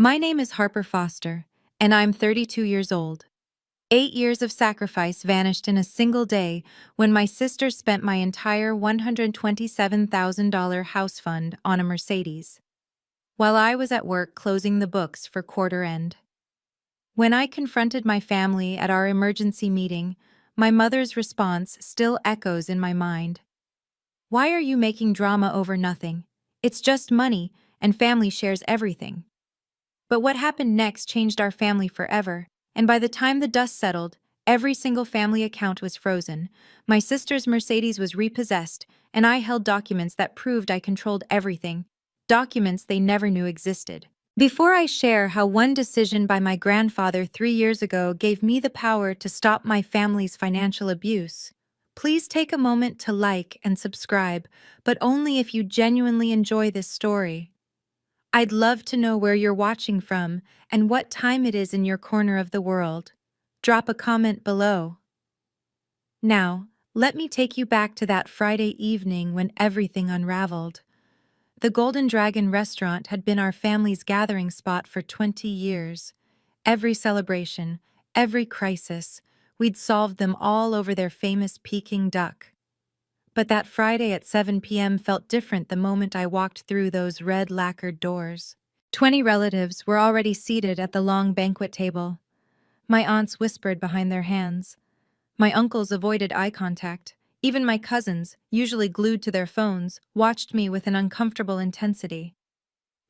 My name is Harper Foster, and I'm 32 years old. 8 years of sacrifice vanished in a single day when my sister spent my entire $127,000 house fund on a Mercedes, while I was at work closing the books for quarter end. When I confronted my family at our emergency meeting, my mother's response still echoes in my mind. "Why are you making drama over nothing? It's just money, and family shares everything." But what happened next changed our family forever, and by the time the dust settled, every single family account was frozen. My sister's Mercedes was repossessed, and I held documents that proved I controlled everything, documents they never knew existed. Before I share how one decision by my grandfather 3 years ago gave me the power to stop my family's financial abuse, please take a moment to like and subscribe, but only if you genuinely enjoy this story. I'd love to know where you're watching from and what time it is in your corner of the world. Drop a comment below. Now, let me take you back to that Friday evening when everything unraveled. The Golden Dragon restaurant had been our family's gathering spot for 20 years. Every celebration, every crisis, we'd solved them all over their famous Peking duck. But that Friday at 7 p.m. felt different the moment I walked through those red lacquered doors. 20 relatives were already seated at the long banquet table. My aunts whispered behind their hands. My uncles avoided eye contact. Even my cousins, usually glued to their phones, watched me with an uncomfortable intensity.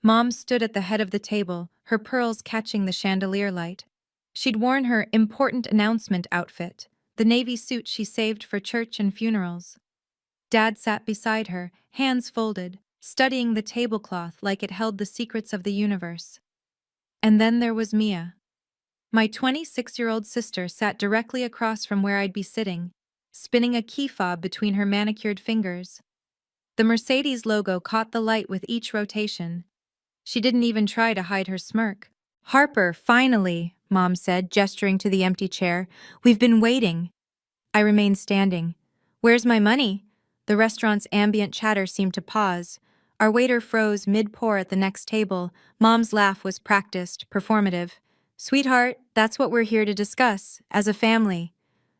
Mom stood at the head of the table, her pearls catching the chandelier light. She'd worn her important announcement outfit, the navy suit she saved for church and funerals. Dad sat beside her, hands folded, studying the tablecloth like it held the secrets of the universe. And then there was Mia. My 26-year-old sister sat directly across from where I'd be sitting, spinning a key fob between her manicured fingers. The Mercedes logo caught the light with each rotation. She didn't even try to hide her smirk. "Harper, finally," Mom said, gesturing to the empty chair. "We've been waiting." I remained standing. "Where's my money?" The restaurant's ambient chatter seemed to pause. Our waiter froze mid-pour at the next table. Mom's laugh was practiced, performative. "Sweetheart, that's what we're here to discuss, as a family."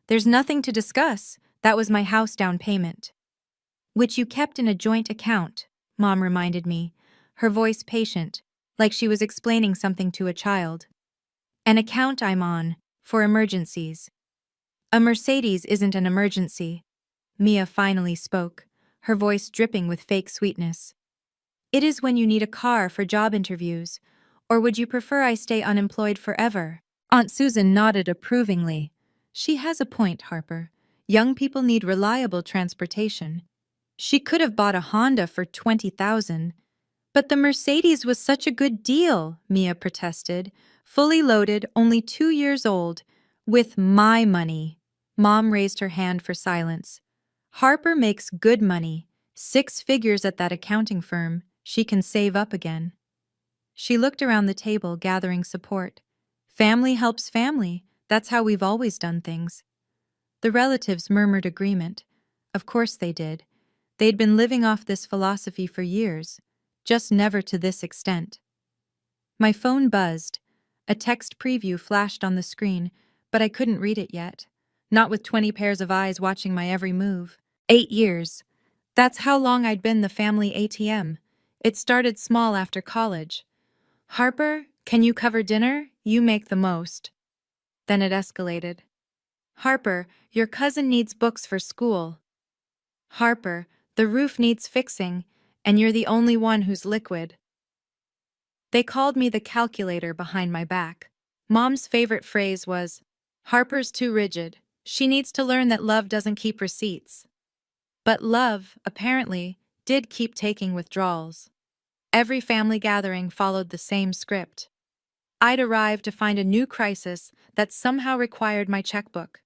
"There's nothing to discuss. That was my house down payment." "Which you kept in a joint account," Mom reminded me, her voice patient, like she was explaining something to a child. "An account I'm on, for emergencies." "A Mercedes isn't an emergency." Mia finally spoke, her voice dripping with fake sweetness. "It is when you need a car for job interviews. Or would you prefer I stay unemployed forever?" Aunt Susan nodded approvingly. "She has a point, Harper. Young people need reliable transportation." She could have bought a Honda for $20,000. "But the Mercedes was such a good deal," Mia protested. "Fully loaded, only 2 years old. With my money." Mom raised her hand for silence. "Harper makes good money, 6 figures at that accounting firm. She can save up again." She looked around the table, gathering support. "Family helps family. That's how we've always done things." The relatives murmured agreement. Of course they did. They'd been living off this philosophy for years, just never to this extent. My phone buzzed. A text preview flashed on the screen, but I couldn't read it yet. Not with 20 pairs of eyes watching my every move. 8 years. That's how long I'd been the family ATM. It started small after college. "Harper, can you cover dinner? You make the most." Then it escalated. "Harper, your cousin needs books for school." "Harper, the roof needs fixing, and you're the only one who's liquid." They called me the calculator behind my back. Mom's favorite phrase was, "Harper's too rigid. She needs to learn that love doesn't keep receipts." But love, apparently, did keep taking withdrawals. Every family gathering followed the same script. I'd arrive to find a new crisis that somehow required my checkbook.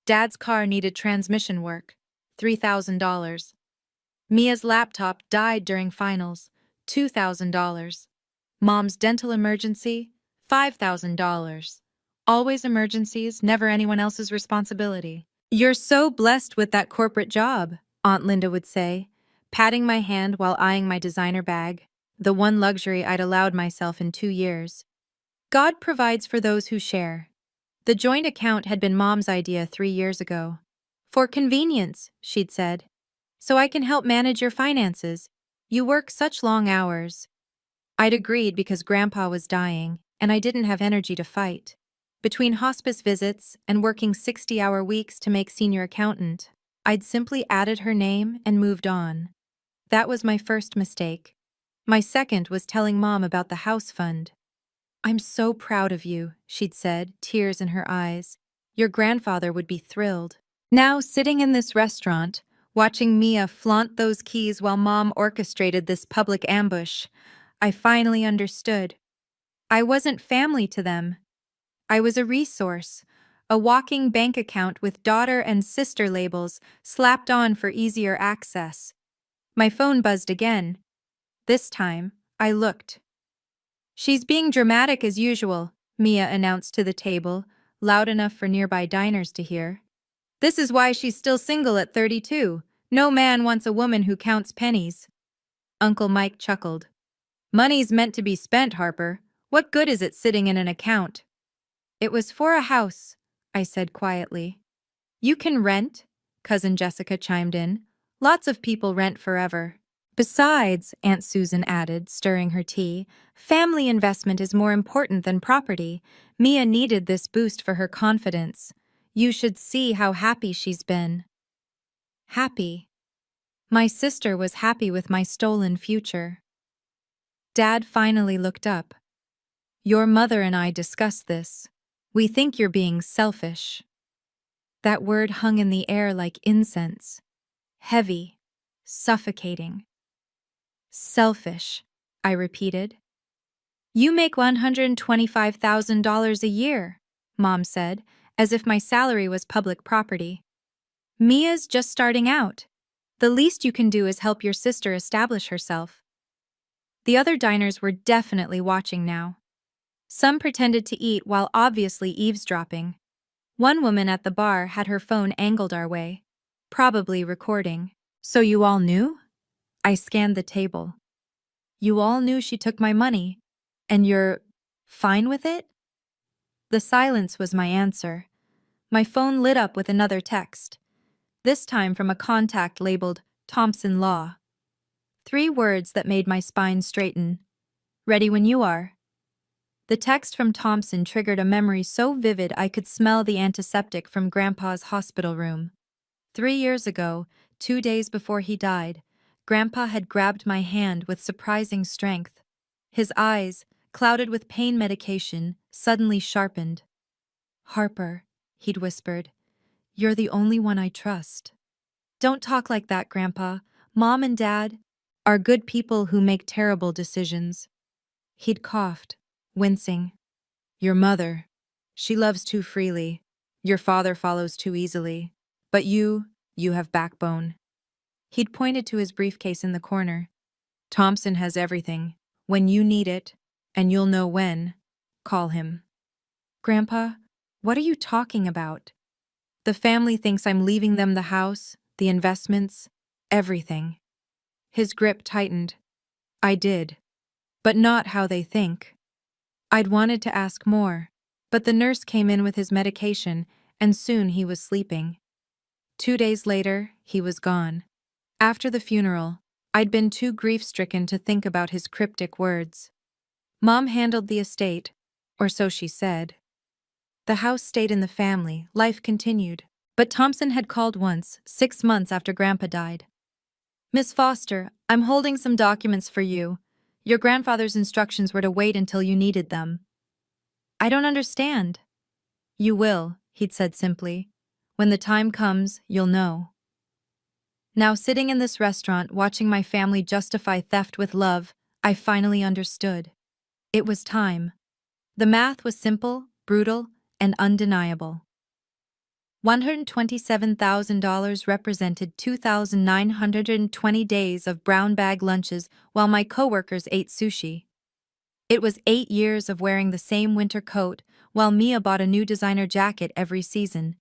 Dad's car needed transmission work, $3,000. Mia's laptop died during finals, $2,000. Mom's dental emergency, $5,000. Always emergencies, never anyone else's responsibility. "You're so blessed with that corporate job," Aunt Linda would say, patting my hand while eyeing my designer bag. the one luxury I'd allowed myself in 2 years. God provides for those who share. The joint account had been Mom's idea 3 years ago. For convenience, she'd said. So I can help manage your finances. You work such long hours. I'd agreed because Grandpa was dying, and I didn't have energy to fight. Between hospice visits and working 60-hour weeks to make senior accountant, I'd simply added her name and moved on. That was my first mistake. My second was telling Mom about the house fund. "I'm so proud of you," she'd said, tears in her eyes. "Your grandfather would be thrilled." Now, sitting in this restaurant, watching Mia flaunt those keys while Mom orchestrated this public ambush, I finally understood. I wasn't family to them. I was a resource, a walking bank account with daughter and sister labels slapped on for easier access. My phone buzzed again. This time, I looked. "She's being dramatic as usual," Mia announced to the table, loud enough for nearby diners to hear. "This is why she's still single at 32. No man wants a woman who counts pennies." Uncle Mike chuckled. "Money's meant to be spent, Harper. What good is it sitting in an account?" "It was for a house," I said quietly. "You can rent," Cousin Jessica chimed in. "Lots of people rent forever." "Besides," Aunt Susan added, stirring her tea, "family investment is more important than property." Mia needed this boost for her confidence. "You should see how happy she's been." Happy. My sister was happy with my stolen future. Dad finally looked up. "Your mother and I discussed this. We think you're being selfish." That word hung in the air like incense. Heavy. Suffocating. "Selfish," I repeated. "You make $125,000 a year," Mom said, as if my salary was public property. "Mia's just starting out. The least you can do is help your sister establish herself." The other diners were definitely watching now. Some pretended to eat while obviously eavesdropping. One woman at the bar had her phone angled our way, probably recording. "So you all knew?" I scanned the table. "You all knew she took my money, and you're fine with it?" The silence was my answer. My phone lit up with another text, this time from a contact labeled Thompson Law. 3 words that made my spine straighten. "Ready when you are." The text from Thompson triggered a memory so vivid I could smell the antiseptic from Grandpa's hospital room. 3 years ago, 2 days before he died, Grandpa had grabbed my hand with surprising strength. His eyes, clouded with pain medication, suddenly sharpened. "Harper," he'd whispered, "you're the only one I trust." "Don't talk like that, Grandpa. Mom and Dad are good people who make terrible decisions." He'd coughed, wincing. "Your mother, she loves too freely. Your father follows too easily. But you have backbone." He'd pointed to his briefcase in the corner. "Thompson has everything. When you need it, and you'll know when, call him." "Grandpa, what are you talking about?" "The family thinks I'm leaving them the house, the investments, everything." His grip tightened. "I did. But not how they think." I'd wanted to ask more, but the nurse came in with his medication, and soon he was sleeping. 2 days later, he was gone. After the funeral, I'd been too grief-stricken to think about his cryptic words. Mom handled the estate, or so she said. The house stayed in the family, life continued. But Thompson had called once, 6 months after Grandpa died. "Miss Foster, I'm holding some documents for you. Your grandfather's instructions were to wait until you needed them." "I don't understand." "You will," he'd said simply. "When the time comes, you'll know." Now, sitting in this restaurant watching my family justify theft with love, I finally understood. It was time. The math was simple, brutal, and undeniable. $127,000 represented 2,920 days of brown bag lunches while my coworkers ate sushi. It was 8 years of wearing the same winter coat while Mia bought a new designer jacket every season.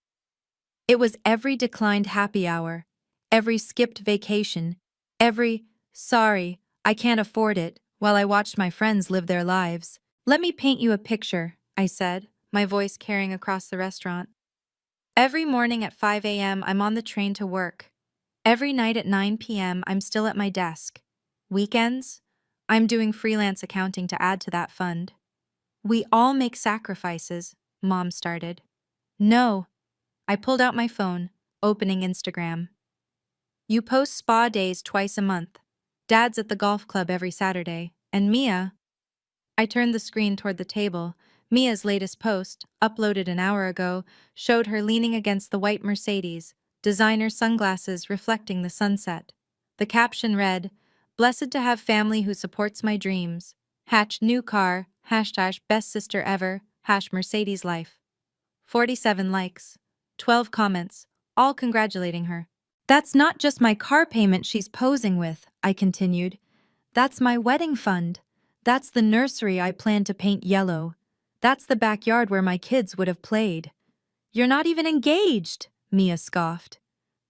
It was every declined happy hour, every skipped vacation, every "sorry, I can't afford it" while I watched my friends live their lives. Let me paint you a picture, I said, my voice carrying across the restaurant. Every morning at 5 a.m., I'm on the train to work. Every night at 9 p.m., I'm still at my desk. Weekends? I'm doing freelance accounting to add to that fund. We all make sacrifices, Mom started. No. I pulled out my phone, opening Instagram. You post spa days twice a month. Dad's at the golf club every Saturday. And Mia? I turned the screen toward the table. Mia's latest post, uploaded an hour ago, showed her leaning against the white Mercedes, designer sunglasses reflecting the sunset. The caption read, "Blessed to have family who supports my dreams. Hatch new car, hashtag best sister ever, hash Mercedes life." 47 likes, 12 comments, all congratulating her. That's not just my car payment she's posing with, I continued. That's my wedding fund. That's the nursery I plan to paint yellow. That's the backyard where my kids would have played. You're not even engaged, Mia scoffed.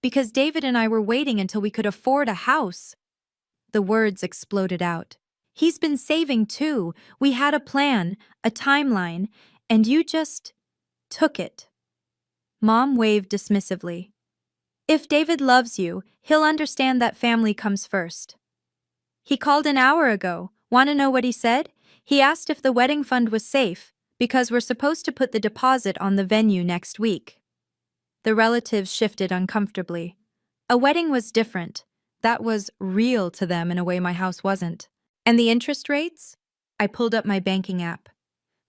Because David and I were waiting until we could afford a house. The words exploded out. He's been saving too. We had a plan, a timeline, and you just took it. Mom waved dismissively. If David loves you, he'll understand that family comes first. He called an hour ago. Want to know what he said? He asked if the wedding fund was safe, because we're supposed to put the deposit on the venue next week. The relatives shifted uncomfortably. A wedding was different. That was real to them in a way my house wasn't. And the interest rates? I pulled up my banking app.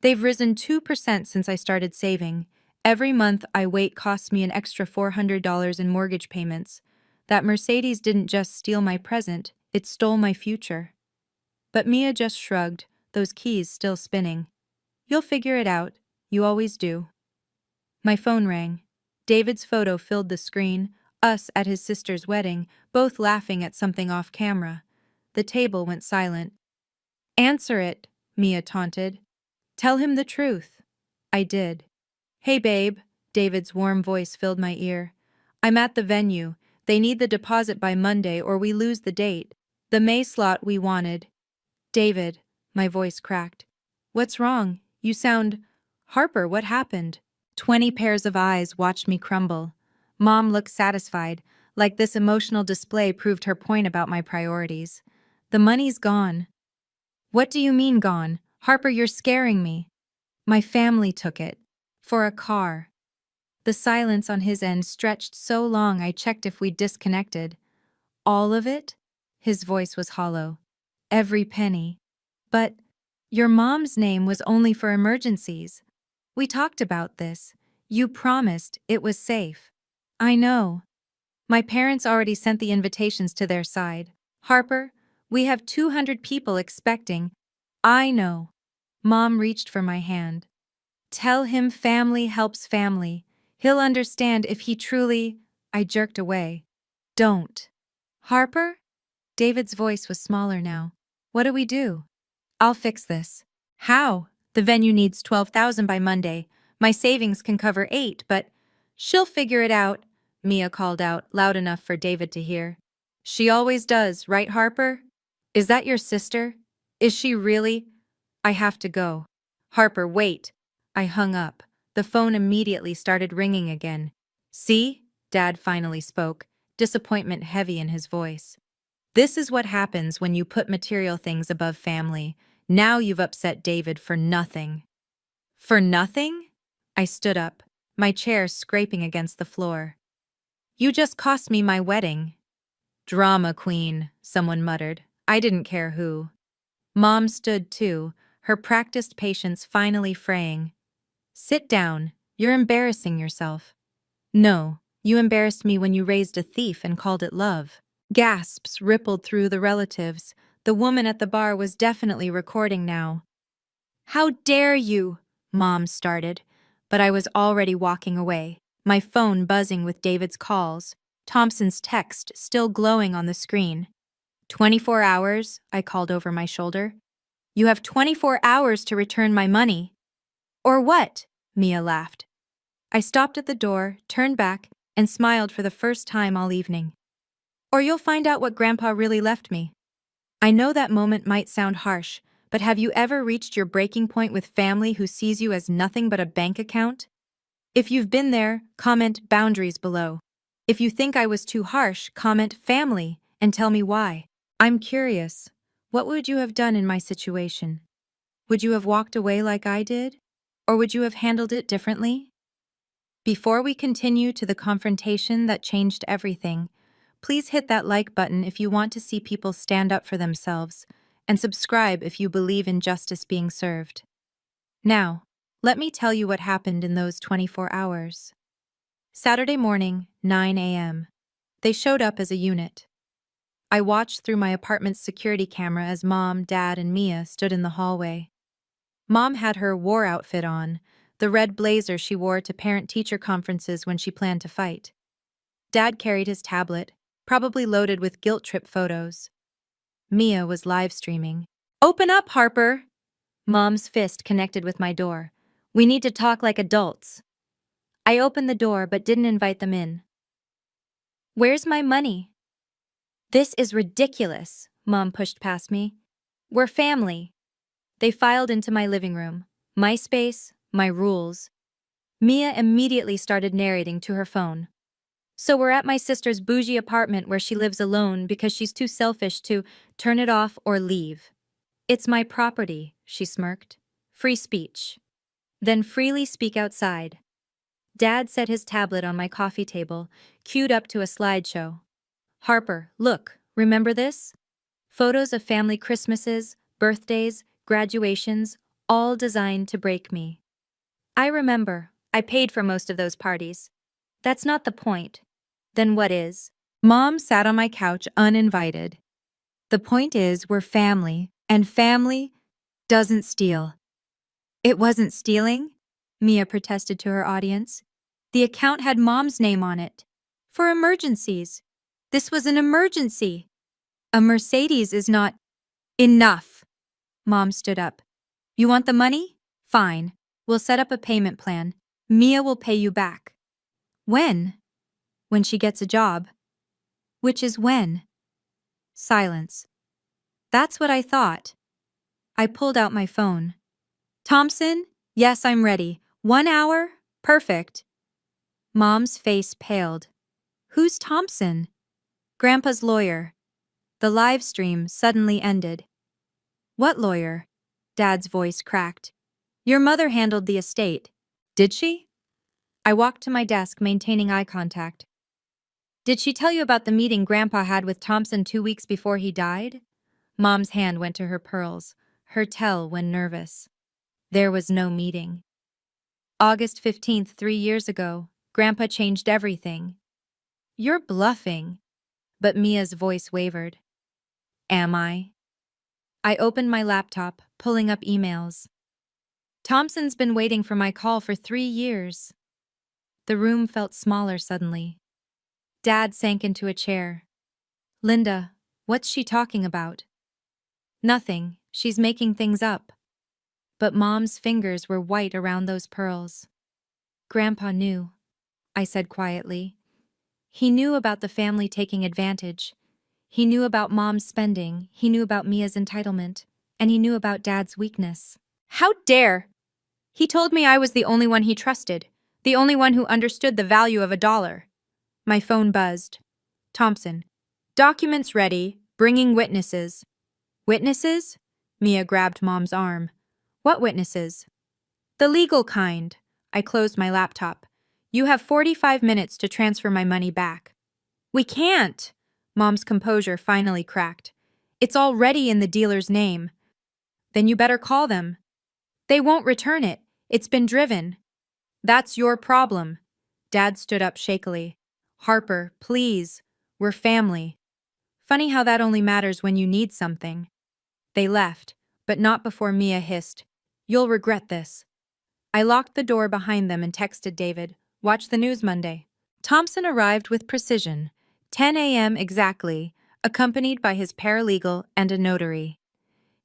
They've risen 2% since I started saving. Every month I wait costs me an extra $400 in mortgage payments. That Mercedes didn't just steal my present, it stole my future. But Mia just shrugged, those keys still spinning. You'll figure it out. You always do. My phone rang. David's photo filled the screen, us at his sister's wedding, both laughing at something off camera. The table went silent. Answer it, Mia taunted. Tell him the truth. I did. Hey babe, David's warm voice filled my ear. I'm at the venue. They need the deposit by Monday or we lose the date. The May slot we wanted. David, my voice cracked. What's wrong? You sound… Harper, what happened? 20 pairs of eyes watched me crumble. Mom looked satisfied, like this emotional display proved her point about my priorities. The money's gone. What do you mean gone? Harper, you're scaring me. My family took it. For a car. The silence on his end stretched so long I checked if we'd disconnected. All of it? His voice was hollow. Every penny. But your mom's name was only for emergencies. We talked about this. You promised it was safe. I know. My parents already sent the invitations to their side. Harper, we have 200 people expecting. I know. Mom reached for my hand. Tell him family helps family. He'll understand if he truly… I jerked away. Don't. Harper? David's voice was smaller now. What do we do? I'll fix this. How? The venue needs 12,000 by Monday. My savings can cover 8, but… She'll figure it out, Mia called out, loud enough for David to hear. She always does, right, Harper? Is that your sister? Is she really… I have to go. Harper, wait. I hung up. The phone immediately started ringing again. See? Dad finally spoke, disappointment heavy in his voice. This is what happens when you put material things above family. Now you've upset David for nothing. For nothing? I stood up, my chair scraping against the floor. You just cost me my wedding. Drama queen, someone muttered. I didn't care who. Mom stood too, her practiced patience finally fraying. Sit down. You're embarrassing yourself. No, you embarrassed me when you raised a thief and called it love. Gasps rippled through the relatives. The woman at the bar was definitely recording now. How dare you? Mom started, but I was already walking away, my phone buzzing with David's calls, Thompson's text still glowing on the screen. 24 hours, I called over my shoulder. You have 24 hours to return my money. Or what? Mia laughed. I stopped at the door, turned back, and smiled for the first time all evening. Or you'll find out what Grandpa really left me. I know that moment might sound harsh, but have you ever reached your breaking point with family who sees you as nothing but a bank account? If you've been there, comment boundaries below. If you think I was too harsh, comment family and tell me why. I'm curious. What would you have done in my situation? Would you have walked away like I did? Or would you have handled it differently? Before we continue to the confrontation that changed everything, please hit that like button if you want to see people stand up for themselves, and subscribe if you believe in justice being served. Now, let me tell you what happened in those 24 hours. Saturday morning, 9 a.m. They showed up as a unit. I watched through my apartment's security camera as Mom, Dad, and Mia stood in the hallway. Mom had her war outfit on, the red blazer she wore to parent-teacher conferences when she planned to fight. Dad carried his tablet, probably loaded with guilt trip photos. Mia was live streaming. "Open up, Harper!" Mom's fist connected with my door. "We need to talk like adults." I opened the door but didn't invite them in. "Where's my money?" "This is ridiculous," Mom pushed past me. "We're family." They filed into my living room. My space, my rules. Mia immediately started narrating to her phone. "So we're at my sister's bougie apartment where she lives alone because she's too selfish to turn it off or leave. It's my property," she smirked. "Free speech. Then freely speak outside." Dad set his tablet on my coffee table, queued up to a slideshow. "Harper, look, remember this? Photos of family Christmases, birthdays, graduations, all designed to break me." "I remember. I paid for most of those parties." "That's not the point." "Then what is?" Mom sat on my couch uninvited. "The point is we're family, and family doesn't steal." "It wasn't stealing," Mia protested to her audience. "The account had Mom's name on it. For emergencies. This was an emergency. A Mercedes is not..." "Enough!" Mom stood up. "You want the money? Fine. We'll set up a payment plan. Mia will pay you back." "When?" "When she gets a job." "Which is when?" Silence. "That's what I thought." I pulled out my phone. "Thompson? Yes, I'm ready. 1 hour? Perfect." Mom's face paled. "Who's Thompson?" "Grandpa's lawyer." The live stream suddenly ended. "What lawyer?" Dad's voice cracked. "Your mother handled the estate." "Did she?" I walked to my desk, maintaining eye contact. "Did she tell you about the meeting Grandpa had with Thompson 2 weeks before he died?" Mom's hand went to her pearls, her tell when nervous. "There was no meeting. August 15th, 3 years ago, Grandpa changed everything." "You're bluffing." But Mia's voice wavered. "Am I?" I opened my laptop, pulling up emails. "Thompson's been waiting for my call for 3 years." The room felt smaller suddenly. Dad sank into a chair. "Linda, what's she talking about?" "Nothing. She's making things up." But Mom's fingers were white around those pearls. "Grandpa knew," I said quietly. "He knew about the family taking advantage. He knew about Mom's spending, he knew about Mia's entitlement, and he knew about Dad's weakness." "How dare!" "He told me I was the only one he trusted, the only one who understood the value of $1. My phone buzzed. "Thompson. Documents ready, bringing witnesses." "Witnesses?" Mia grabbed Mom's arm. "What witnesses?" "The legal kind." I closed my laptop. "You have 45 minutes to transfer my money back." "We can't." Mom's composure finally cracked. "It's already in the dealer's name." "Then you better call them." "They won't return it. It's been driven." "That's your problem." Dad stood up shakily. "Harper, please. We're family." "Funny how that only matters when you need something." They left, but not before Mia hissed, "You'll regret this." I locked the door behind them and texted David, "Watch the news Monday." Thompson arrived with precision, 10 a.m. exactly, accompanied by his paralegal and a notary.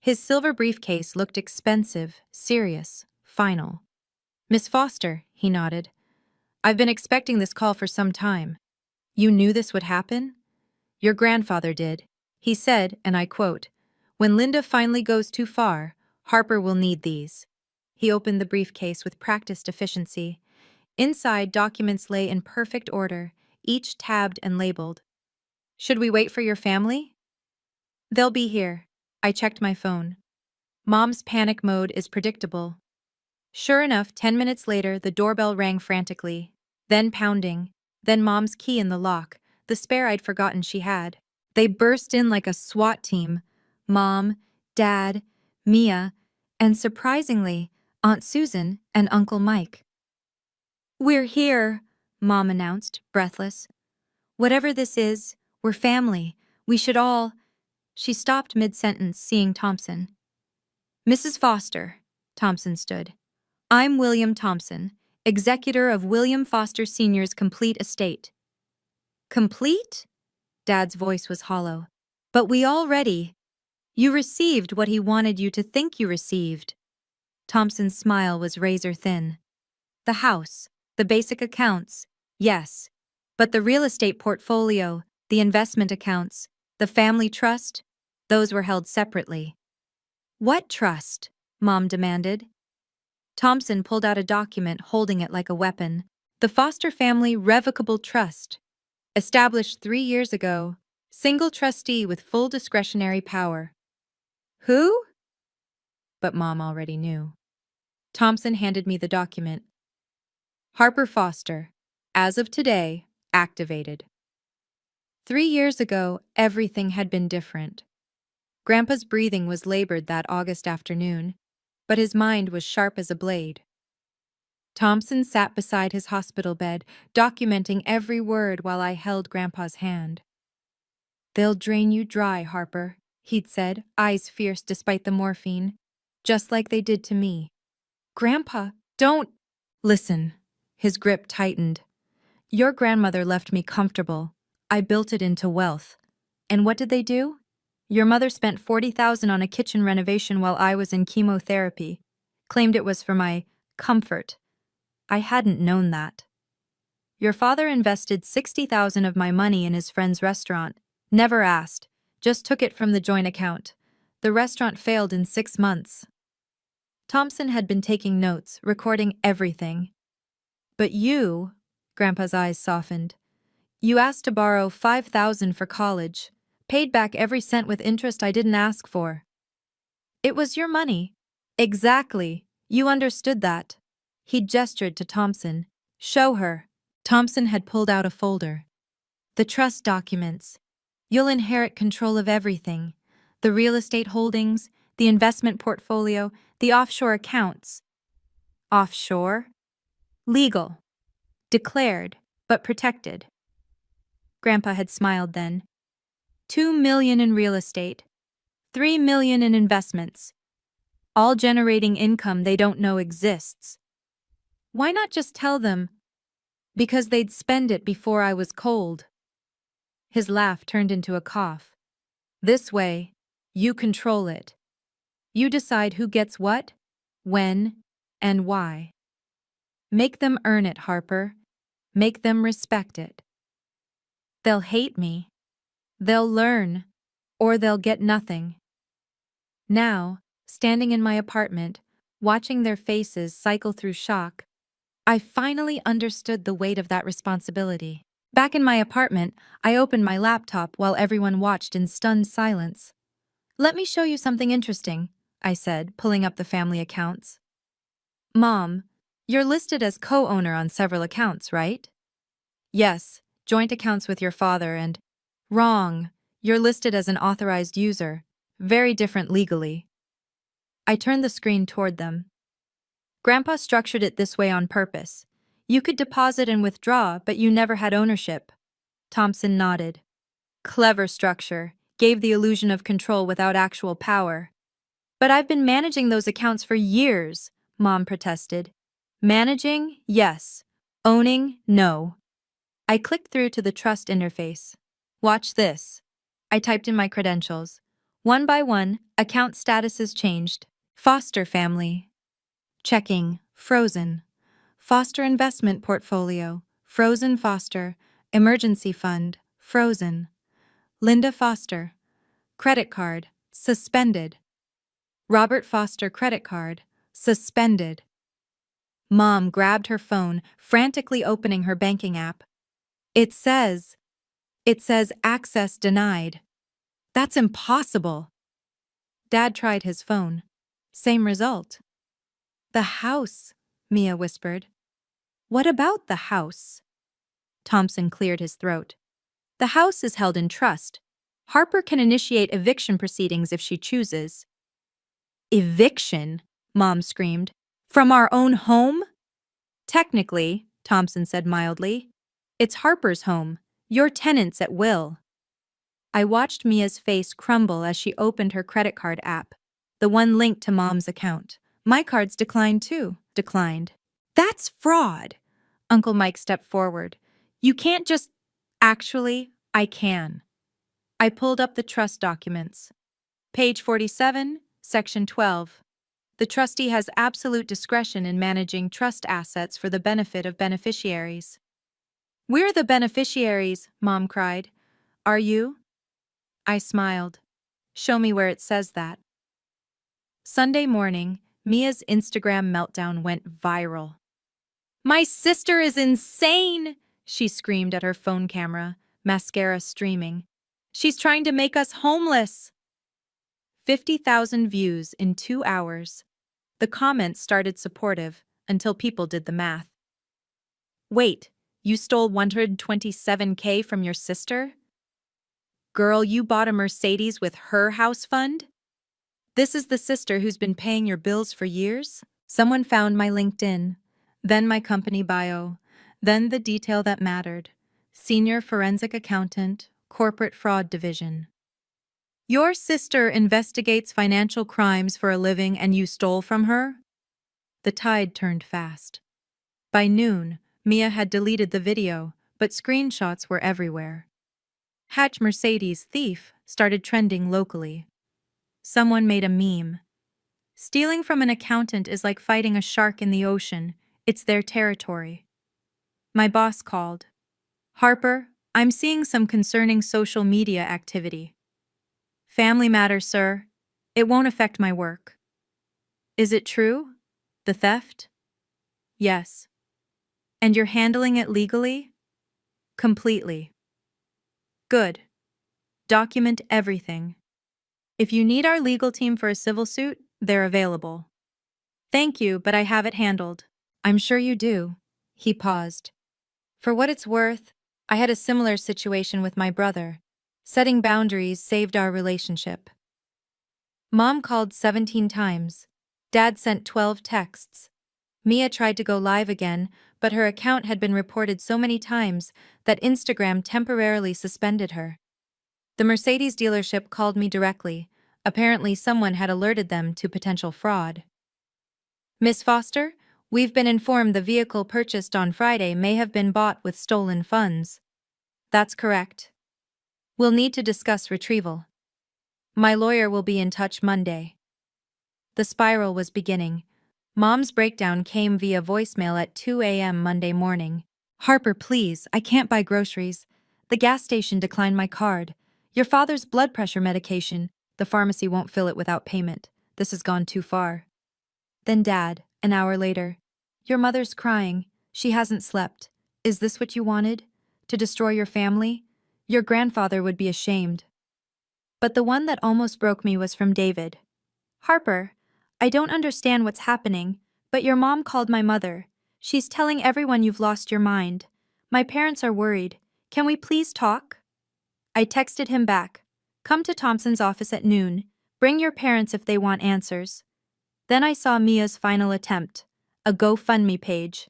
His silver briefcase looked expensive, serious, final. "Miss Foster," he nodded. "I've been expecting this call for some time." "You knew this would happen?" "Your grandfather did. He said, and I quote, When Linda finally goes too far, Harper will need these. He opened the briefcase with practiced efficiency. Inside, documents lay in perfect order, each tabbed and labeled. Should we wait for your family? They'll be here. I checked my phone. Mom's panic mode is predictable. Sure enough, 10 minutes later, the doorbell rang frantically, then pounding, then Mom's key in the lock, the spare I'd forgotten she had. They burst in like a SWAT team. Mom, Dad, Mia, and surprisingly, Aunt Susan and Uncle Mike. We're here, Mom announced, breathless. Whatever this is, we're family. We should all. She stopped mid-sentence, seeing Thompson. Mrs. Foster, Thompson stood. I'm William Thompson, executor of William Foster Sr.'s complete estate. Complete? Dad's voice was hollow. But we already. You received what he wanted you to think you received. Thompson's smile was razor thin. The house, the basic accounts, yes. But the real estate portfolio, the investment accounts, the family trust, those were held separately. What trust? Mom demanded. Thompson pulled out a document holding it like a weapon. The Foster Family Revocable Trust. Established 3 years ago. Single trustee with full discretionary power. Who? But Mom already knew. Thompson handed me the document. Harper Foster. As of today, activated. 3 years ago, everything had been different. Grandpa's breathing was labored that August afternoon, but his mind was sharp as a blade. Thompson sat beside his hospital bed, documenting every word while I held Grandpa's hand. They'll drain you dry, Harper, he'd said, eyes fierce despite the morphine, just like they did to me. Grandpa, don't... Listen. His grip tightened. Your grandmother left me comfortable. I built it into wealth. And what did they do? Your mother spent $40,000 on a kitchen renovation while I was in chemotherapy. Claimed it was for my comfort. I hadn't known that. Your father invested $60,000 of my money in his friend's restaurant. Never asked. Just took it from the joint account. The restaurant failed in 6 months. Thompson had been taking notes, recording everything. But you, Grandpa's eyes softened, you asked to borrow $5,000 for college, paid back every cent with interest I didn't ask for. It was your money. Exactly. You understood that. He gestured to Thompson. Show her. Thompson had pulled out a folder. The trust documents. You'll inherit control of everything. The real estate holdings, the investment portfolio, the offshore accounts. Offshore? Legal. Declared, but protected. Grandpa had smiled then. $2 million in real estate. $3 million in investments. All generating income they don't know exists. Why not just tell them? Because they'd spend it before I was cold. His laugh turned into a cough. This way, you control it. You decide who gets what, when, and why. Make them earn it, Harper. Make them respect it. They'll hate me. They'll learn, or they'll get nothing. Now, standing in my apartment, watching their faces cycle through shock, I finally understood the weight of that responsibility. Back in my apartment, I opened my laptop while everyone watched in stunned silence. Let me show you something interesting, I said, pulling up the family accounts. Mom, you're listed as co-owner on several accounts, right? Yes, joint accounts with your father and... Wrong. You're listed as an authorized user. Very different legally. I turned the screen toward them. Grandpa structured it this way on purpose. You could deposit and withdraw, but you never had ownership. Thompson nodded. Clever structure. Gave the illusion of control without actual power. But I've been managing those accounts for years, Mom protested. Managing? Yes. Owning? No. I clicked through to the trust interface. Watch this. I typed in my credentials. One by one, account statuses changed. Foster family. Checking. Frozen. Foster investment portfolio. Frozen Foster. Emergency fund. Frozen. Linda Foster. Credit card. Suspended. Robert Foster credit card. Suspended. Mom grabbed her phone, frantically opening her banking app. It says, it says access denied. That's impossible. Dad tried his phone. Same result. The house, Mia whispered. What about the house? Thompson cleared his throat. The house is held in trust. Harper can initiate eviction proceedings if she chooses. Eviction? Mom screamed. From our own home? Technically, Thompson said mildly. It's Harper's home. You're tenants at will. I watched Mia's face crumble as she opened her credit card app, the one linked to Mom's account. My cards declined too. Declined. That's fraud. Uncle Mike stepped forward. You can't just... Actually, I can. I pulled up the trust documents. Page 47, Section 12. The trustee has absolute discretion in managing trust assets for the benefit of beneficiaries. We're the beneficiaries, Mom cried. Are you? I smiled. Show me where it says that. Sunday morning, Mia's Instagram meltdown went viral. My sister is insane, she screamed at her phone camera, mascara streaming. She's trying to make us homeless. 50,000 views in 2 hours. The comments started supportive until people did the math. Wait, you stole $127K from your sister? Girl, you bought a Mercedes with her house fund? This is the sister who's been paying your bills for years? Someone found my LinkedIn, then my company bio, then the detail that mattered. Senior forensic accountant, corporate fraud division. Your sister investigates financial crimes for a living and you stole from her? The tide turned fast. By noon, Mia had deleted the video, but screenshots were everywhere. Hatch Mercedes thief started trending locally. Someone made a meme. Stealing from an accountant is like fighting a shark in the ocean. It's their territory. My boss called. Harper, I'm seeing some concerning social media activity. Family matter, sir. It won't affect my work. Is it true? The theft? Yes. And you're handling it legally? Completely. Good. Document everything. If you need our legal team for a civil suit, they're available. Thank you, but I have it handled. I'm sure you do. He paused. For what it's worth, I had a similar situation with my brother. Setting boundaries saved our relationship. Mom called 17 times. Dad sent 12 texts. Mia tried to go live again, but her account had been reported so many times that Instagram temporarily suspended her. The Mercedes dealership called me directly. Apparently someone had alerted them to potential fraud. Miss Foster, we've been informed the vehicle purchased on Friday may have been bought with stolen funds. That's correct. We'll need to discuss retrieval. My lawyer will be in touch Monday. The spiral was beginning. Mom's breakdown came via voicemail at 2 a.m. Monday morning. Harper, please, I can't buy groceries. The gas station declined my card. Your father's blood pressure medication. The pharmacy won't fill it without payment. This has gone too far. Then Dad, an hour later. Your mother's crying. She hasn't slept. Is this what you wanted? To destroy your family? Your grandfather would be ashamed. But the one that almost broke me was from David. Harper, I don't understand what's happening, but your mom called my mother. She's telling everyone you've lost your mind. My parents are worried. Can we please talk? I texted him back. Come to Thompson's office at noon. Bring your parents if they want answers. Then I saw Mia's final attempt, a GoFundMe page.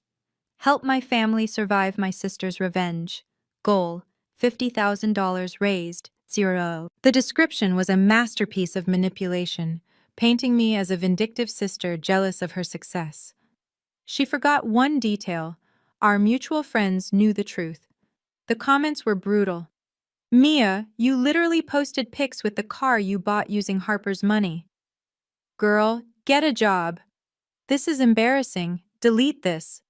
Help my family survive my sister's revenge. Goal, $50,000 raised, 0. The description was a masterpiece of manipulation, painting me as a vindictive sister jealous of her success. She forgot one detail. Our mutual friends knew the truth. The comments were brutal. Mia, you literally posted pics with the car you bought using Harper's money. Girl, get a job. This is embarrassing. Delete this.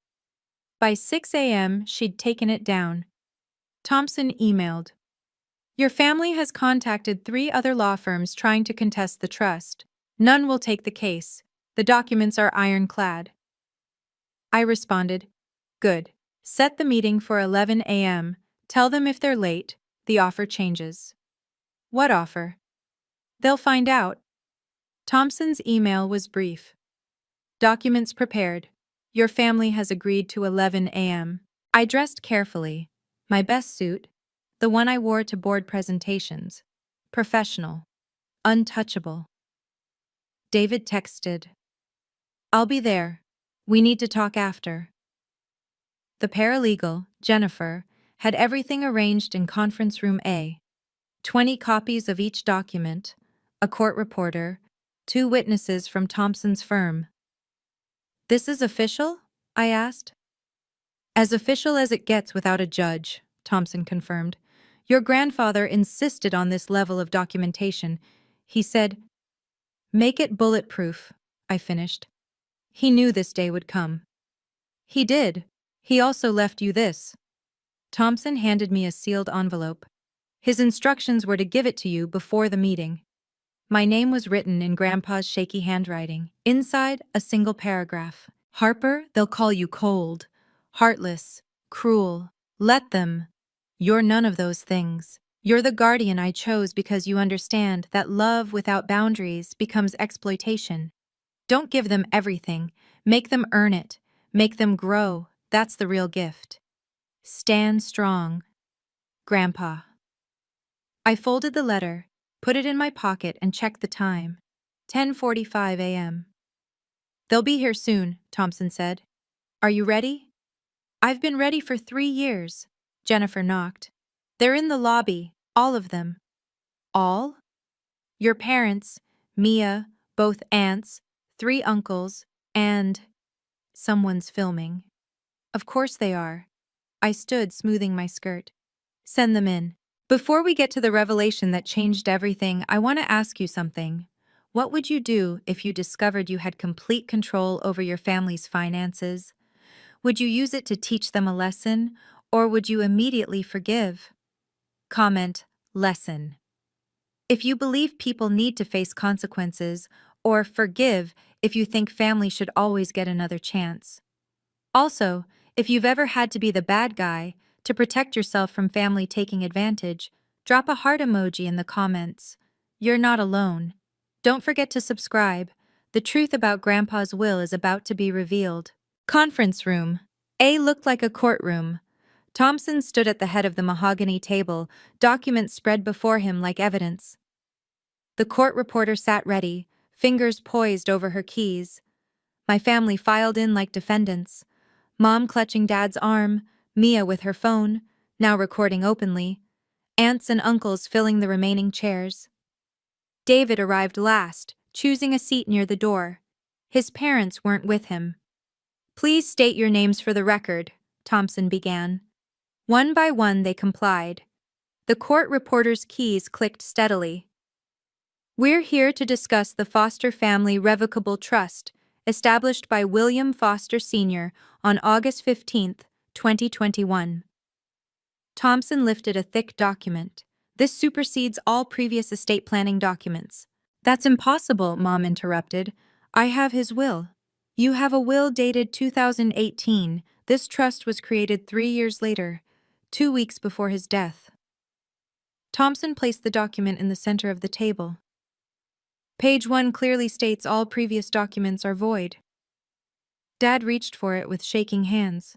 By 6 a.m., she'd taken it down. Thompson emailed. Your family has contacted 3 other law firms trying to contest the trust. None will take the case. The documents are ironclad. I responded, Good. Set the meeting for 11 a.m. Tell them if they're late, the offer changes. What offer? They'll find out. Thompson's email was brief. Documents prepared. Your family has agreed to 11 a.m. I dressed carefully. My best suit, the one I wore to board presentations. Professional. Untouchable. David texted. I'll be there. We need to talk after. The paralegal, Jennifer, had everything arranged in conference room A. 20 copies of each document, a court reporter, 2 witnesses from Thompson's firm. This is official? I asked. As official as it gets without a judge, Thompson confirmed. Your grandfather insisted on this level of documentation. He said, Make it bulletproof, I finished. He knew this day would come. He did. He also left you this. Thompson handed me a sealed envelope. His instructions were to give it to you before the meeting. My name was written in Grandpa's shaky handwriting. Inside, a single paragraph. Harper, they'll call you cold, heartless, cruel. Let them. You're none of those things. You're the guardian I chose because you understand that love without boundaries becomes exploitation. Don't give them everything. Make them earn it. Make them grow. That's the real gift. Stand strong. Grandpa. I folded the letter, put it in my pocket, and checked the time. 10:45 a.m. They'll be here soon, Thompson said. Are you ready? I've been ready for 3 years. Jennifer knocked. They're in the lobby, all of them. All? Your parents, Mia, both aunts, 3 uncles, and… Someone's filming. Of course they are. I stood, smoothing my skirt. Send them in. Before we get to the revelation that changed everything, I want to ask you something. What would you do if you discovered you had complete control over your family's finances? Would you use it to teach them a lesson, or would you immediately forgive? Comment, lesson. If you believe people need to face consequences, or forgive if you think family should always get another chance. Also, if you've ever had to be the bad guy to protect yourself from family taking advantage, drop a heart emoji in the comments. You're not alone. Don't forget to subscribe. The truth about Grandpa's will is about to be revealed. Conference room. A looked like a courtroom. Thompson stood at the head of the mahogany table, documents spread before him like evidence. The court reporter sat ready, fingers poised over her keys. My family filed in like defendants. Mom clutching Dad's arm, Mia with her phone, now recording openly, aunts and uncles filling the remaining chairs. David arrived last, choosing a seat near the door. His parents weren't with him. Please state your names for the record, Thompson began. One by one they complied. The court reporter's keys clicked steadily. We're here to discuss the Foster Family Revocable Trust, established by William Foster Sr. on August 15, 2021. Thompson lifted a thick document. This supersedes all previous estate planning documents. That's impossible, Mom interrupted. I have his will. You have a will dated 2018. This trust was created 3 years later, 2 weeks before his death. Thompson placed the document in the center of the table. Page 1 clearly states all previous documents are void. Dad reached for it with shaking hands.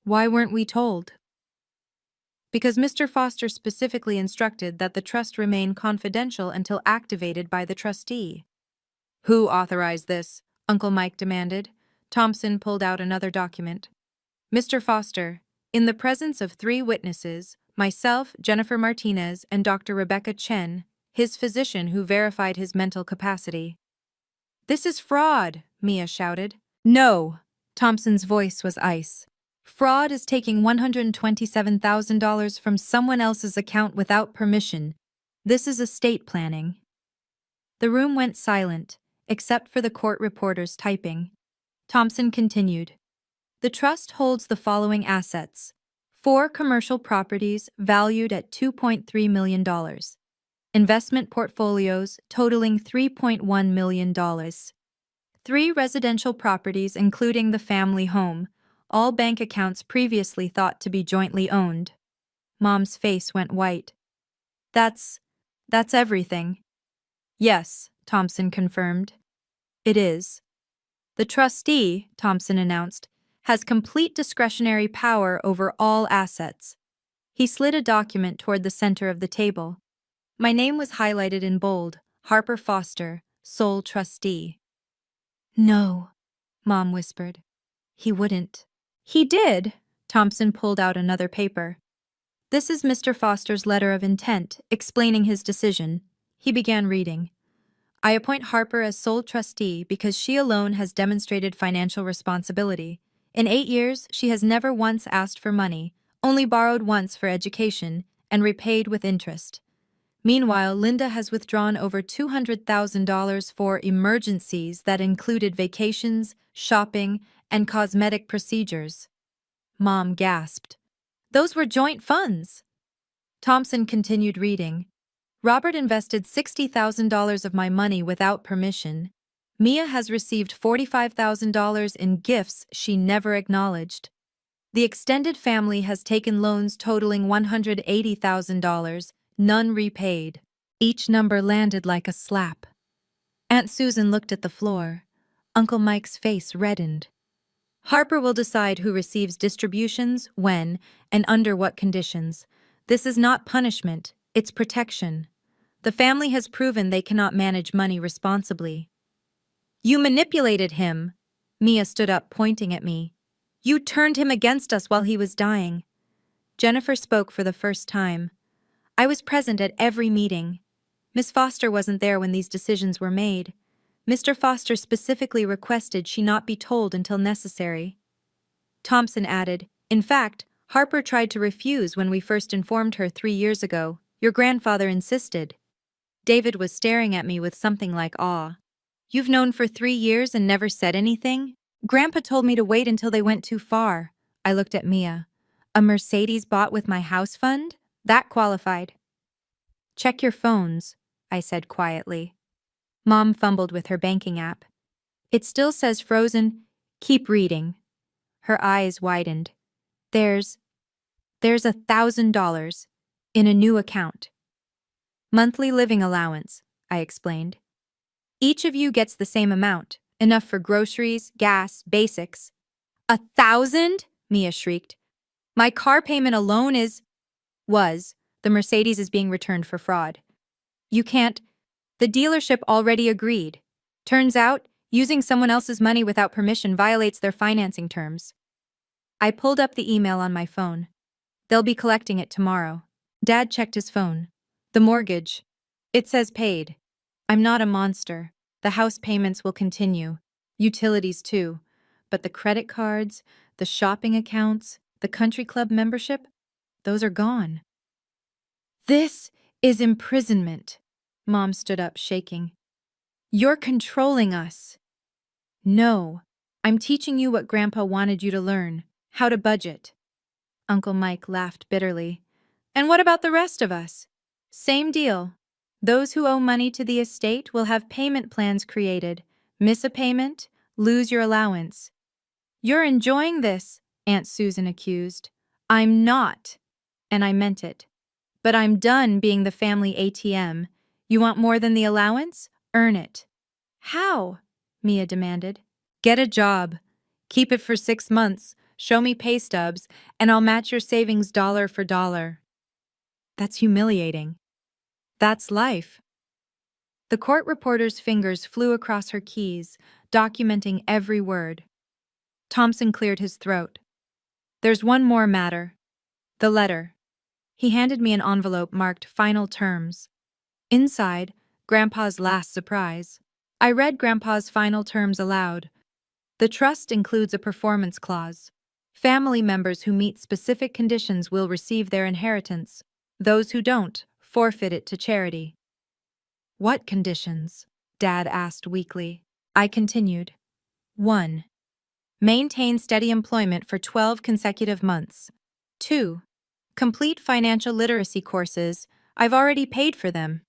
Why weren't we told? Because Mr. Foster specifically instructed that the trust remain confidential until activated by the trustee. Who authorized this? Uncle Mike demanded. Thompson pulled out another document. Mr. Foster, in the presence of 3 witnesses, myself, Jennifer Martinez, and Dr. Rebecca Chen, his physician who verified his mental capacity. This is fraud, Mia shouted. No, Thompson's voice was ice. Fraud is taking $127,000 from someone else's account without permission. This is estate planning. The room went silent, except for the court reporter's typing. Thompson continued. The trust holds the following assets: 4 commercial properties valued at $2.3 million. Investment portfolios totaling $3.1 million. 3 residential properties including the family home, all bank accounts previously thought to be jointly owned. Mom's face went white. That's everything. Yes, Thompson confirmed. It is. The trustee, Thompson announced, has complete discretionary power over all assets. He slid a document toward the center of the table. My name was highlighted in bold, Harper Foster, sole trustee. No, Mom whispered. He wouldn't. He did. Thompson pulled out another paper. This is Mr. Foster's letter of intent, explaining his decision. He began reading. I appoint Harper as sole trustee because she alone has demonstrated financial responsibility. In 8 years, she has never once asked for money, only borrowed once for education, and repaid with interest. Meanwhile, Linda has withdrawn over $200,000 for emergencies that included vacations, shopping, and cosmetic procedures. Mom gasped. Those were joint funds. Thompson continued reading. Robert invested $60,000 of my money without permission. Mia has received $45,000 in gifts she never acknowledged. The extended family has taken loans totaling $180,000, none repaid. Each number landed like a slap. Aunt Susan looked at the floor. Uncle Mike's face reddened. Harper will decide who receives distributions, when, and under what conditions. This is not punishment, it's protection. The family has proven they cannot manage money responsibly. You manipulated him. Mia stood up, pointing at me. You turned him against us while he was dying. Jennifer spoke for the first time. I was present at every meeting. Miss Foster wasn't there when these decisions were made. Mr. Foster specifically requested she not be told until necessary. Thompson added, in fact, Harper tried to refuse when we first informed her 3 years ago. Your grandfather insisted. David was staring at me with something like awe. You've known for 3 years and never said anything? Grandpa told me to wait until they went too far. I looked at Mia. A Mercedes bought with my house fund? That qualified. Check your phones, I said quietly. Mom fumbled with her banking app. It still says frozen. Keep reading. Her eyes widened. There's $1,000 in a new account. Monthly living allowance, I explained. Each of you gets the same amount, enough for groceries, gas, basics. 1,000? Mia shrieked. My car payment alone was. The Mercedes is being returned for fraud. You can't. The dealership already agreed. Turns out, using someone else's money without permission violates their financing terms. I pulled up the email on my phone. They'll be collecting it tomorrow. Dad checked his phone. The mortgage. It says paid. I'm not a monster. The house payments will continue. Utilities too. But the credit cards, the shopping accounts, the country club membership, those are gone. This is imprisonment. Mom stood up, shaking. You're controlling us. No, I'm teaching you what Grandpa wanted you to learn, how to budget. Uncle Mike laughed bitterly. And what about the rest of us? Same deal. Those who owe money to the estate will have payment plans created. Miss a payment, lose your allowance. You're enjoying this, Aunt Susan accused. I'm not. And I meant it. But I'm done being the family ATM. You want more than the allowance? Earn it. How? Mia demanded. Get a job. Keep it for 6 months. Show me pay stubs, and I'll match your savings dollar for dollar. That's humiliating. That's life. The court reporter's fingers flew across her keys, documenting every word. Thompson cleared his throat. There's one more matter. The letter. He handed me an envelope marked Final Terms. Inside, Grandpa's last surprise. I read Grandpa's final terms aloud. The trust includes a performance clause. Family members who meet specific conditions will receive their inheritance. Those who don't, forfeit it to charity. What conditions? Dad asked weakly. I continued. 1. Maintain steady employment for 12 consecutive months. 2. Complete financial literacy courses. I've already paid for them.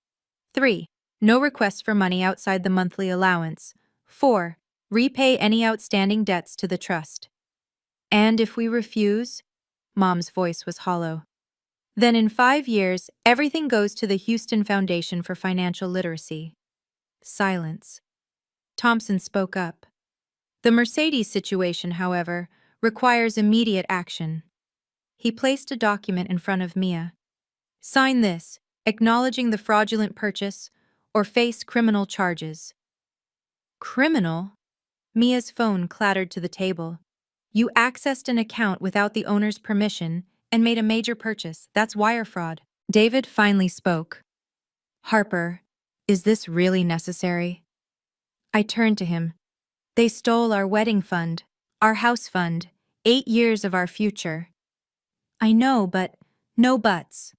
3. No requests for money outside the monthly allowance. 4. Repay any outstanding debts to the trust. And if we refuse? Mom's voice was hollow. Then in 5 years, everything goes to the Houston Foundation for Financial Literacy. Silence. Thompson spoke up. The Mercedes situation, however, requires immediate action. He placed a document in front of Mia. Sign this, acknowledging the fraudulent purchase, or face criminal charges. Criminal? Mia's phone clattered to the table. You accessed an account without the owner's permission and made a major purchase. That's wire fraud. David finally spoke. Harper, is this really necessary? I turned to him. They stole our wedding fund, our house fund, 8 years of our future. I know, but no buts.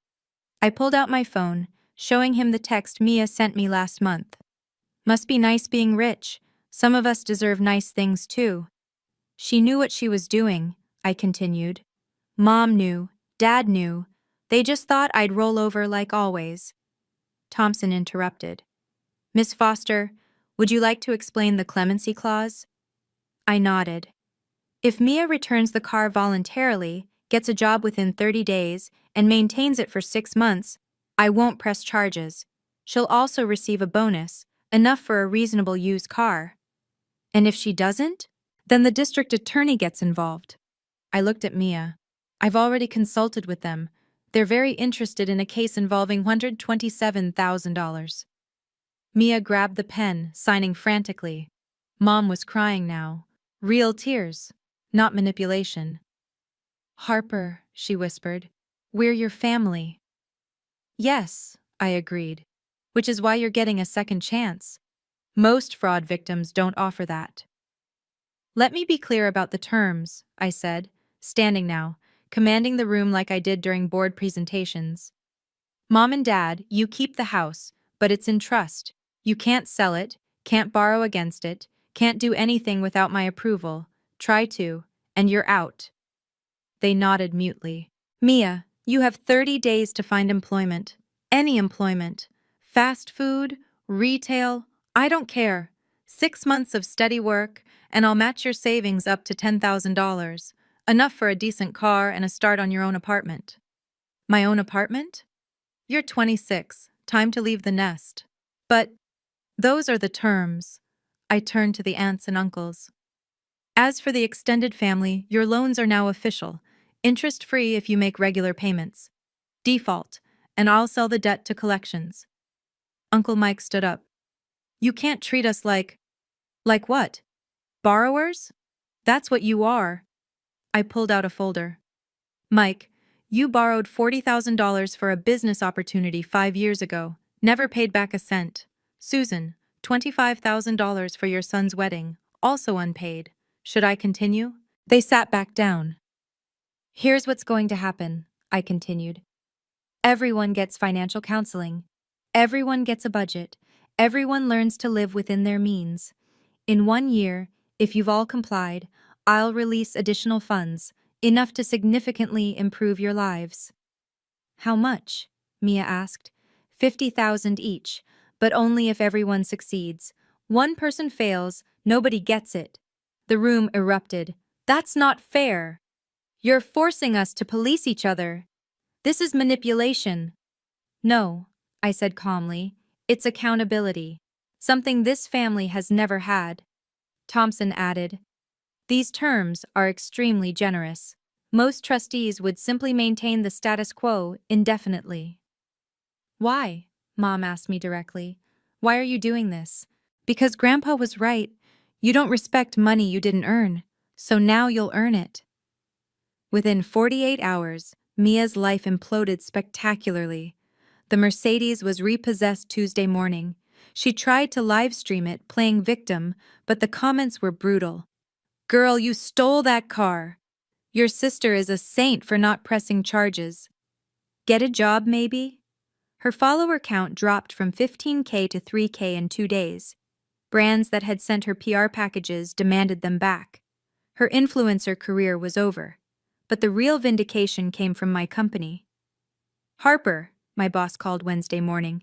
I pulled out my phone, showing him the text Mia sent me last month. Must be nice being rich. Some of us deserve nice things too. She knew what she was doing, I continued. Mom knew, Dad knew. They just thought I'd roll over like always. Thompson interrupted. Miss Foster, would you like to explain the clemency clause? I nodded. If Mia returns the car voluntarily, gets a job within 30 days, and maintains it for 6 months, I won't press charges. She'll also receive a bonus, enough for a reasonable used car. And if she doesn't? Then the district attorney gets involved. I looked at Mia. I've already consulted with them. They're very interested in a case involving $127,000. Mia grabbed the pen, signing frantically. Mom was crying now. Real tears, not manipulation. Harper, she whispered, we're your family. Yes, I agreed, which is why you're getting a second chance. Most fraud victims don't offer that. Let me be clear about the terms, I said, standing now, commanding the room like I did during board presentations. Mom and Dad, you keep the house, but it's in trust. You can't sell it, can't borrow against it, can't do anything without my approval. Try to, and you're out. They nodded mutely. Mia, you have 30 days to find employment. Any employment. Fast food, retail, I don't care. 6 months of steady work, and I'll match your savings up to $10,000. Enough for a decent car and a start on your own apartment. My own apartment? You're 26. Time to leave the nest. But those are the terms. I turned to the aunts and uncles. As for the extended family, your loans are now official. Interest-free if you make regular payments. Default, and I'll sell the debt to collections. Uncle Mike stood up. You can't treat us like what? Borrowers? That's what you are. I pulled out a folder. Mike, you borrowed $40,000 for a business opportunity 5 years ago. Never paid back a cent. Susan, $25,000 for your son's wedding. Also unpaid. Should I continue? They sat back down. Here's what's going to happen, I continued. Everyone gets financial counseling. Everyone gets a budget. Everyone learns to live within their means. In 1 year, if you've all complied, I'll release additional funds, enough to significantly improve your lives. How much? Mia asked. 50,000 each, but only if everyone succeeds. One person fails, nobody gets it. The room erupted. That's not fair. You're forcing us to police each other. This is manipulation. No, I said calmly. It's accountability. Something this family has never had. Thompson added, these terms are extremely generous. Most trustees would simply maintain the status quo indefinitely. Why? Mom asked me directly. Why are you doing this? Because Grandpa was right. You don't respect money you didn't earn, so now you'll earn it. Within 48 hours, Mia's life imploded spectacularly. The Mercedes was repossessed Tuesday morning. She tried to live stream it, playing victim, but the comments were brutal. Girl, you stole that car. Your sister is a saint for not pressing charges. Get a job, maybe? Her follower count dropped from 15K to 3K in 2 days. Brands that had sent her PR packages demanded them back. Her influencer career was over. but the real vindication came from my company. Harper, my boss called Wednesday morning.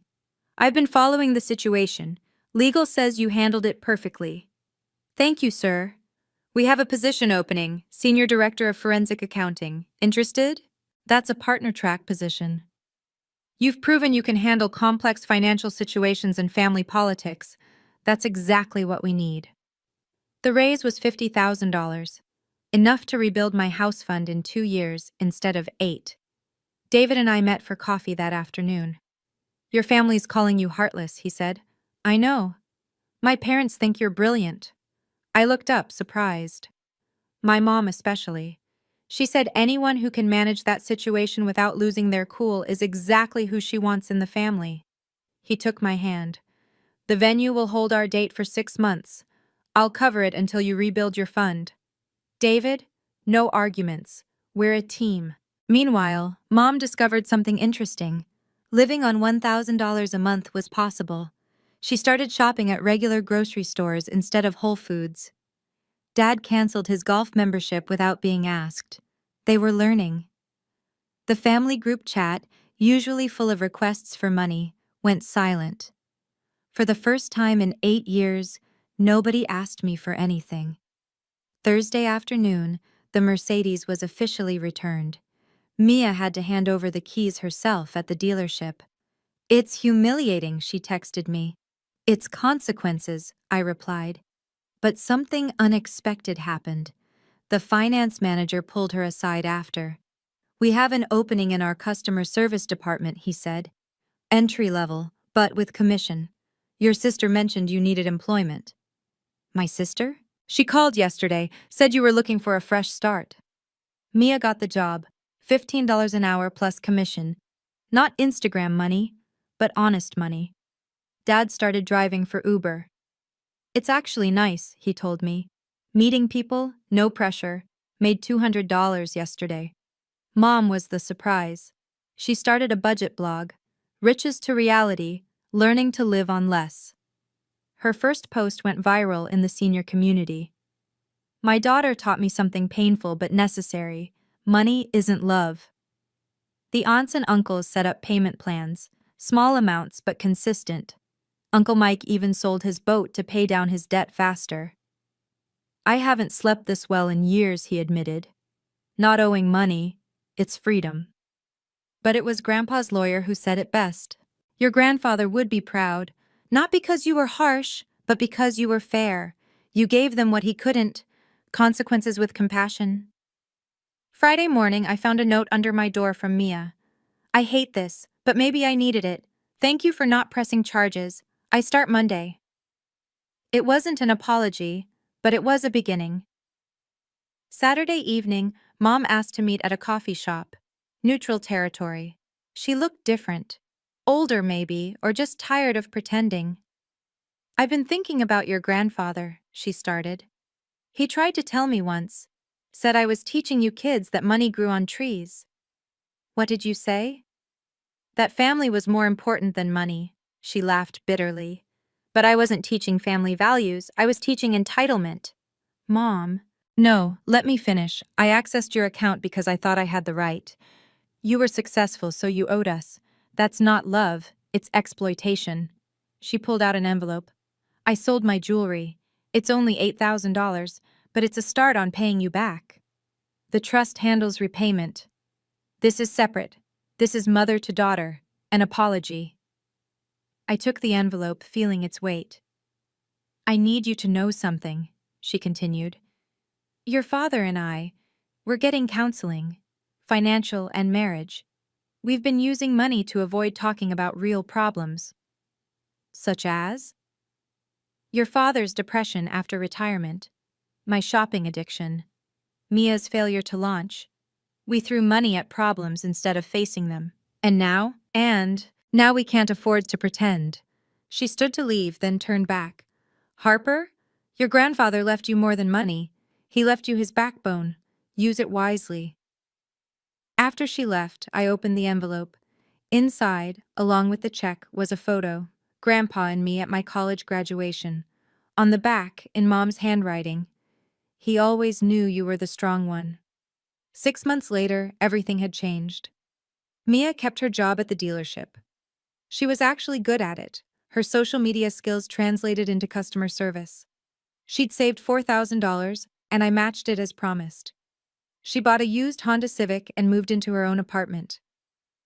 I've been following the situation. Legal says you handled it perfectly. Thank you, sir. We have a position opening, Senior Director of Forensic Accounting. Interested? That's a partner track position. You've proven you can handle complex financial situations and family politics. That's exactly what we need. The raise was $50,000, enough to rebuild my house fund in 2 years instead of 8. David and I met for coffee that afternoon. Your family's calling you heartless, he said. I know. My parents think you're brilliant. I looked up, surprised. My mom especially. She said anyone who can manage that situation without losing their cool is exactly who she wants in the family. He took my hand. The venue will hold our date for 6 months. I'll cover it until you rebuild your fund. David, no arguments. We're a team. Meanwhile, Mom discovered something interesting. Living on $1,000 a month was possible. She started shopping at regular grocery stores instead of Whole Foods. Dad canceled his golf membership without being asked. They were learning. The family group chat, usually full of requests for money, went silent. For the first time in 8 years, nobody asked me for anything. Thursday afternoon, the Mercedes was officially returned. Mia had to hand over the keys herself at the dealership. It's humiliating, she texted me. It's consequences, I replied. But something unexpected happened. The finance manager pulled her aside after. We have an opening in our customer service department, he said. Entry level, but with commission. Your sister mentioned you needed employment. My sister? She called yesterday, said you were looking for a fresh start. Mia got the job, $15 an hour plus commission. Not Instagram money, but honest money. Dad started driving for Uber. It's actually nice, he told me. Meeting people, no pressure, made $200 yesterday. Mom was the surprise. She started a budget blog, Riches to Reality, Learning to Live on Less. Her first post went viral in the senior community. My daughter taught me something painful but necessary. Money isn't love. The aunts and uncles set up payment plans, small amounts but consistent. Uncle Mike even sold his boat to pay down his debt faster. I haven't slept this well in years, he admitted. Not owing money, it's freedom. But it was Grandpa's lawyer who said it best. Your grandfather would be proud, not because you were harsh, but because you were fair. You gave them what he couldn't, consequences with compassion. Friday morning, I found a note under my door from Mia. I hate this, but maybe I needed it. Thank you for not pressing charges. I start Monday. It wasn't an apology, but it was a beginning. Saturday evening, Mom asked to meet at a coffee shop. Neutral territory. She looked different. Older maybe, or just tired of pretending. I've been thinking about your grandfather, she started. He tried to tell me once. Said I was teaching you kids that money grew on trees. What did you say? That family was more important than money, she laughed bitterly. But I wasn't teaching family values, I was teaching entitlement. Mom. No, let me finish. I accessed your account because I thought I had the right. You were successful, so you owed us. That's not love, it's exploitation. She pulled out an envelope. I sold my jewelry. It's only $8,000, but it's a start on paying you back. The trust handles repayment. This is separate. This is mother to daughter, an apology. I took the envelope, feeling its weight. I need you to know something, she continued. Your father and we're getting counseling, financial and marriage. We've been using money to avoid talking about real problems. Such as? Your father's depression after retirement, my shopping addiction, Mia's failure to launch. We threw money at problems instead of facing them. And now we can't afford to pretend. She stood to leave, then turned back. Harper, your grandfather left you more than money. He left you his backbone. Use it wisely. After she left, I opened the envelope. Inside, along with the check, was a photo. Grandpa and me at my college graduation. On the back, in Mom's handwriting, he always knew you were the strong one. 6 months later, everything had changed. Mia kept her job at the dealership. She was actually good at it. Her social media skills translated into customer service. She'd saved $4,000, and I matched it as promised. She bought a used Honda Civic and moved into her own apartment.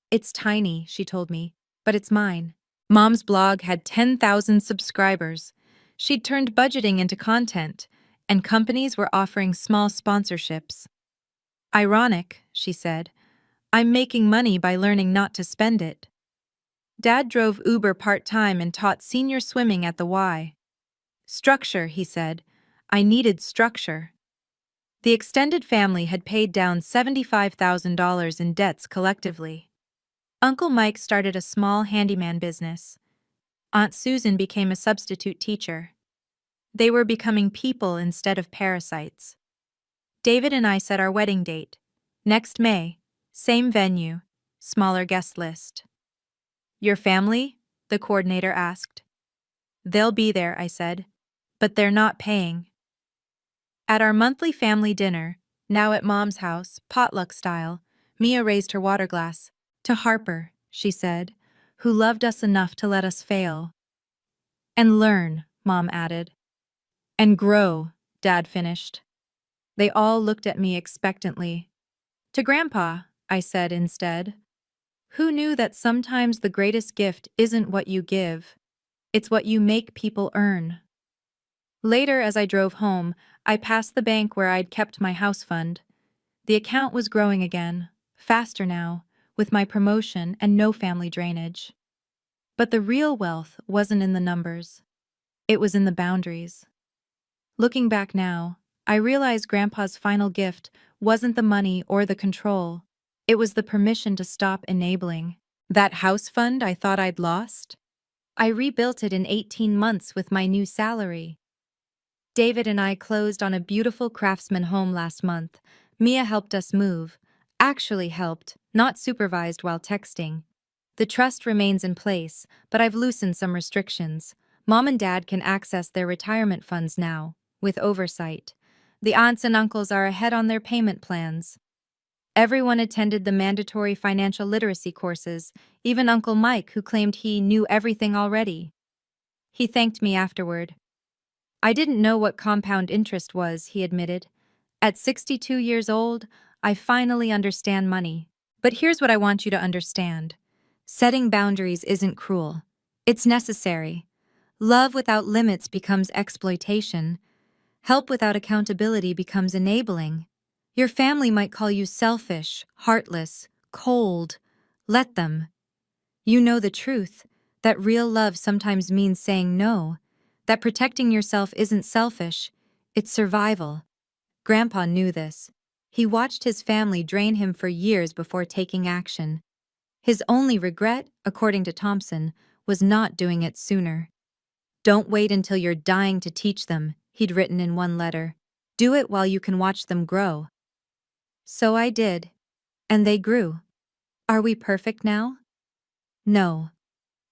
"It's tiny," she told me, "but it's mine." Mom's blog had 10,000 subscribers. She'd turned budgeting into content, and companies were offering small sponsorships. "Ironic," she said. "I'm making money by learning not to spend it." Dad drove Uber part-time and taught senior swimming at the Y. "Structure," he said. I needed structure. The extended family had paid down $75,000 in debts collectively. Uncle Mike started a small handyman business. Aunt Susan became a substitute teacher. They were becoming people instead of parasites. David and I set our wedding date. Next May, same venue, smaller guest list. "Your family?" the coordinator asked. "They'll be there," I said, "but they're not paying." At our monthly family dinner, now at Mom's house, potluck style, Mia raised her water glass. "To Harper," she said, "who loved us enough to let us fail." "And learn," Mom added. "And grow," Dad finished. They all looked at me expectantly. "To Grandpa," I said instead. "Who knew that sometimes the greatest gift isn't what you give, it's what you make people earn?" Later, as I drove home, I passed the bank where I'd kept my house fund. The account was growing again, faster now, with my promotion and no family drainage. But the real wealth wasn't in the numbers. It was in the boundaries. Looking back now, I realize Grandpa's final gift wasn't the money or the control. It was the permission to stop enabling. That house fund I thought I'd lost? I rebuilt it in 18 months with my new salary. David and I closed on a beautiful craftsman home last month. Mia helped us move. Actually helped, not supervised while texting. The trust remains in place, but I've loosened some restrictions. Mom and Dad can access their retirement funds now, with oversight. The aunts and uncles are ahead on their payment plans. Everyone attended the mandatory financial literacy courses, even Uncle Mike, who claimed he knew everything already. He thanked me afterward. "I didn't know what compound interest was," he admitted. "At 62 years old, I finally understand money. But here's what I want you to understand. Setting boundaries isn't cruel. It's necessary. Love without limits becomes exploitation. Help without accountability becomes enabling. Your family might call you selfish, heartless, cold. Let them. You know the truth, that real love sometimes means saying no, that protecting yourself isn't selfish, it's survival. Grandpa knew this. He watched his family drain him for years before taking action. His only regret, according to Thompson, was not doing it sooner. "Don't wait until you're dying to teach them," he'd written in one letter. "Do it while you can watch them grow." So I did. And they grew. Are we perfect now? No.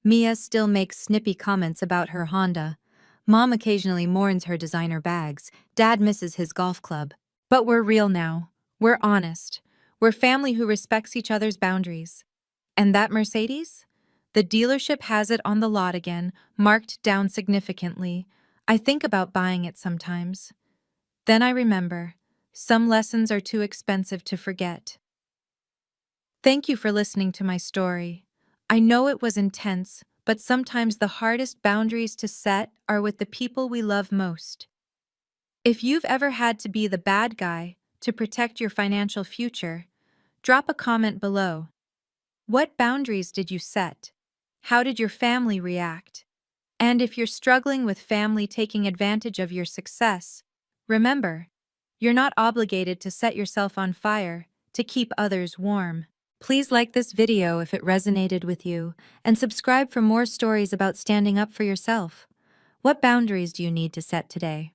Mia still makes snippy comments about her Honda. Mom occasionally mourns her designer bags. Dad misses his golf club. But we're real now. We're honest. We're family who respects each other's boundaries. And that Mercedes? The dealership has it on the lot again, marked down significantly. I think about buying it sometimes. Then I remember, some lessons are too expensive to forget. Thank you for listening to my story. I know it was intense, but sometimes the hardest boundaries to set are with the people we love most. If you've ever had to be the bad guy to protect your financial future, drop a comment below. What boundaries did you set? How did your family react? And if you're struggling with family taking advantage of your success, remember, you're not obligated to set yourself on fire to keep others warm. Please like this video if it resonated with you, and subscribe for more stories about standing up for yourself. What boundaries do you need to set today?